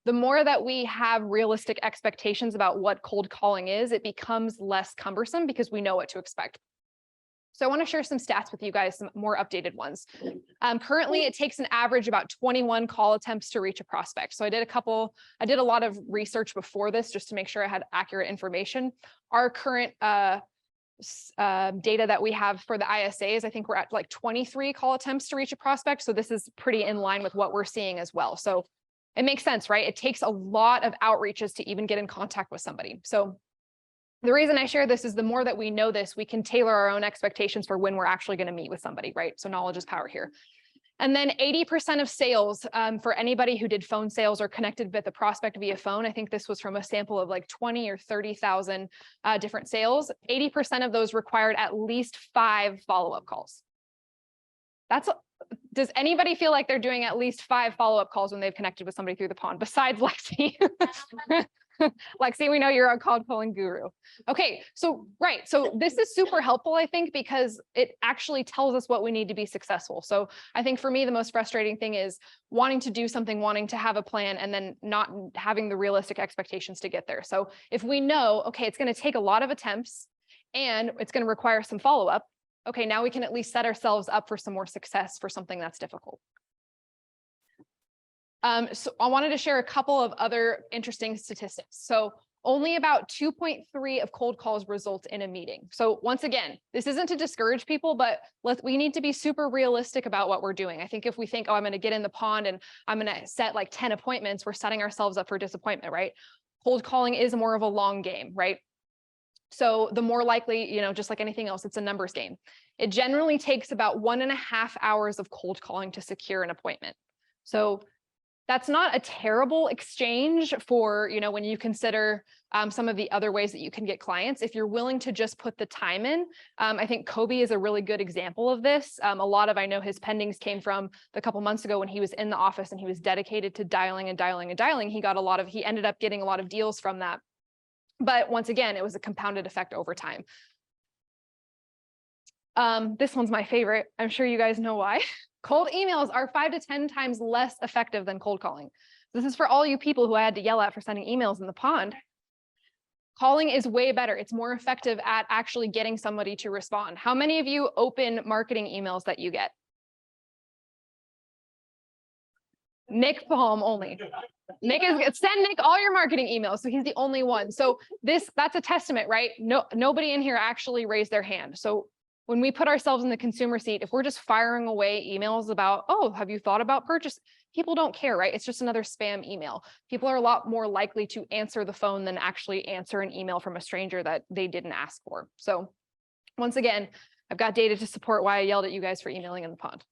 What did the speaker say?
the more that we have realistic expectations about what cold calling is, it becomes less cumbersome because we know what to expect. So I want to share some stats with you guys, some more updated ones. Currently, it takes an average about 21 call attempts to reach a prospect. So I did a lot of research before this just to make sure I had accurate information. Our current data that we have for the ISAs, I think we're at like 23 call attempts to reach a prospect. So this is pretty in line with what we're seeing as well. So it makes sense, right? It takes a lot of outreaches to even get in contact with somebody. So the reason I share this is the more that we know this, we can tailor our own expectations for when we're actually going to meet with somebody, right? So knowledge is power here. And then 80% of sales for anybody who did phone sales or connected with a prospect via phone, I think this was from a sample of like 20 or 30,000 different sales, 80% of those required at least 5 follow-up calls. Does anybody feel like they're doing at least 5 follow-up calls when they've connected with somebody through the pond besides Lexi? Lexi, we know you're a cold calling guru. Okay, so this is super helpful, I think, because it actually tells us what we need to be successful. So I think for me, the most frustrating thing is wanting to do something, wanting to have a plan, and then not having the realistic expectations to get there. So if we know, okay, it's going to take a lot of attempts and it's going to require some follow-up, okay, now we can at least set ourselves up for some more success for something that's difficult. So I wanted to share a couple of other interesting statistics. So only about 2.3 of cold calls result in a meeting. So once again, this isn't to discourage people, but we need to be super realistic about what we're doing. I think if we think, oh, I'm going to get in the pond and I'm going to set like 10 appointments, we're setting ourselves up for disappointment, right? Cold calling is more of a long game, right? So the more likely, just like anything else, it's a numbers game. It generally takes about 1.5 hours of cold calling to secure an appointment. So that's not a terrible exchange for, when you consider some of the other ways that you can get clients. If you're willing to just put the time in, I think Kobe is a really good example of this. A lot of, I know his pendings came from a couple months ago when he was in the office and he was dedicated to dialing and dialing and dialing. He ended up getting a lot of deals from that. But once again, it was a compounded effect over time. This one's my favorite. I'm sure you guys know why. Cold emails are 5 to 10 times less effective than cold calling. This is for all you people who I had to yell at for sending emails in the pond. Calling is way better. It's more effective at actually getting somebody to respond. How many of you open marketing emails that you get? Nick Palm only. Send Nick all your marketing emails. So he's the only one. So that's a testament, right? Nobody in here actually raised their hand. So when we put ourselves in the consumer seat, if we're just firing away emails about, oh, have you thought about purchase? People don't care, right? It's just another spam email. People are a lot more likely to answer the phone than actually answer an email from a stranger that they didn't ask for. So once again, I've got data to support why I yelled at you guys for emailing in the pond.